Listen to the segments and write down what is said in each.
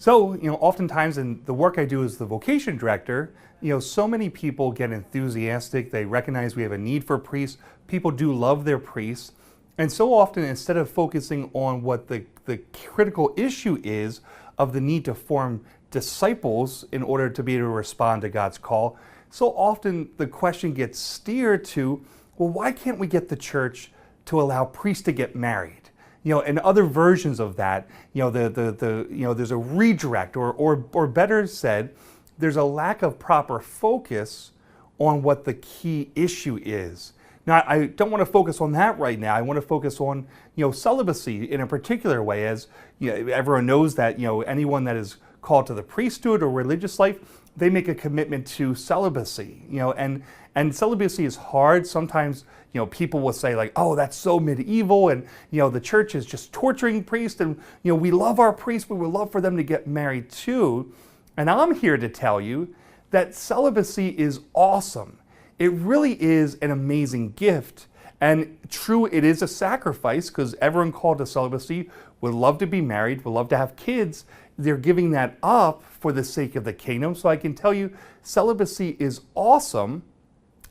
So, oftentimes in the work I do as the vocation director, so many people get enthusiastic. They recognize we have a need for priests. People do love their priests. And so often, instead of focusing on what the critical issue is of the need to form disciples in order to be able to respond to God's call, so often the question gets steered to, well, why can't we get the church to allow priests to get married? And other versions of that, there's a redirect, or better said, there's a lack of proper focus on what the key issue is. Now, I don't want to focus on that right now. I want to focus on, celibacy in a particular way, as everyone knows that, anyone that is called to the priesthood or religious life, they make a commitment to celibacy, and celibacy is hard. Sometimes, people will say like, oh, that's so medieval, and, the church is just torturing priests, and, we love our priests, we would love for them to get married too. And I'm here to tell you that celibacy is awesome. It really is an amazing gift. And true, it is a sacrifice, because everyone called to celibacy would love to be married, would love to have kids. They're giving that up for the sake of the kingdom. So I can tell you, celibacy is awesome,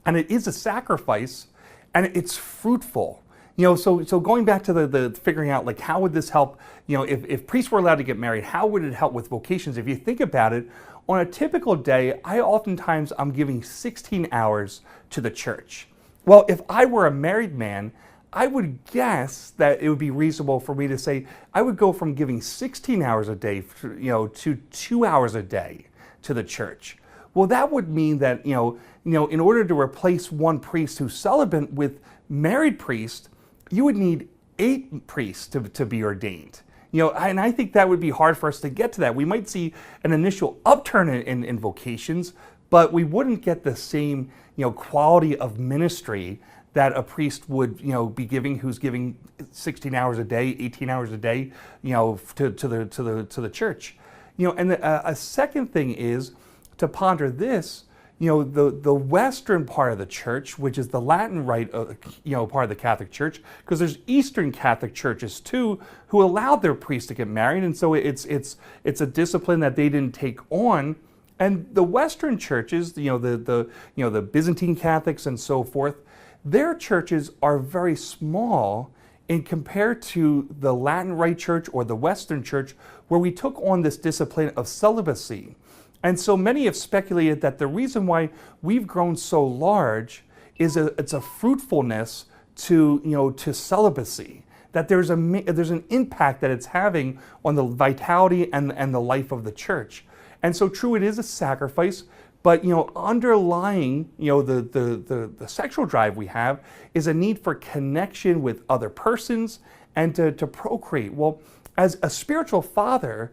and it is a sacrifice, and it's fruitful. So going back to the figuring out, like, how would this help, if priests were allowed to get married, how would it help with vocations? If you think about it, on a typical day, I'm giving 16 hours to the church. Well, if I were a married man, I would guess that it would be reasonable for me to say I would go from giving 16 hours a day, to 2 hours a day to the church. Well, that would mean that, in order to replace one priest who's celibate with married priests, you would need 8 priests to be ordained. And I think that would be hard for us to get to that. We might see an initial upturn in vocations, but we wouldn't get the same, quality of ministry that a priest would, be giving, who's giving 16 hours a day, 18 hours a day, to the church. And a second thing is to ponder this. The Western part of the church, which is the Latin Rite, part of the Catholic Church, because there's Eastern Catholic churches too, who allowed their priests to get married, and so it's a discipline that they didn't take on. And the Western churches, the Byzantine Catholics and so forth, their churches are very small in compared to the Latin Rite Church or the Western Church, where we took on this discipline of celibacy. And so many have speculated that the reason why we've grown so large is it's a fruitfulness to celibacy. That there's an impact that it's having on the vitality and the life of the church. And so true, it is a sacrifice, but underlying the sexual drive we have is a need for connection with other persons and to procreate. Well, as a spiritual father,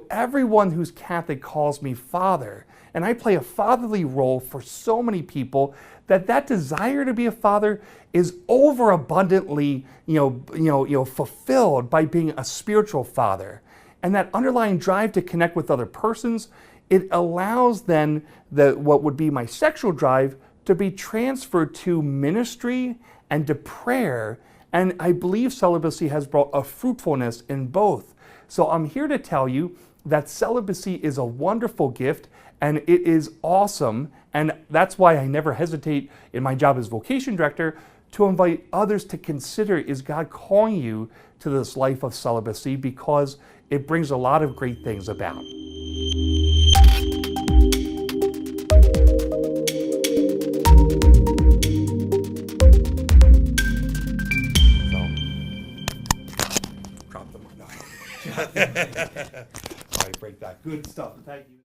everyone who's Catholic calls me father, and I play a fatherly role for so many people that desire to be a father is overabundantly, fulfilled by being a spiritual father. And that underlying drive to connect with other persons, it allows then what would be my sexual drive to be transferred to ministry and to prayer. And I believe celibacy has brought a fruitfulness in both. So I'm here to tell you that celibacy is a wonderful gift, and it is awesome. And that's why I never hesitate in my job as vocation director to invite others to consider, is God calling you to this life of celibacy? Because it brings a lot of great things about. Probably break that. Good stuff. Thank you.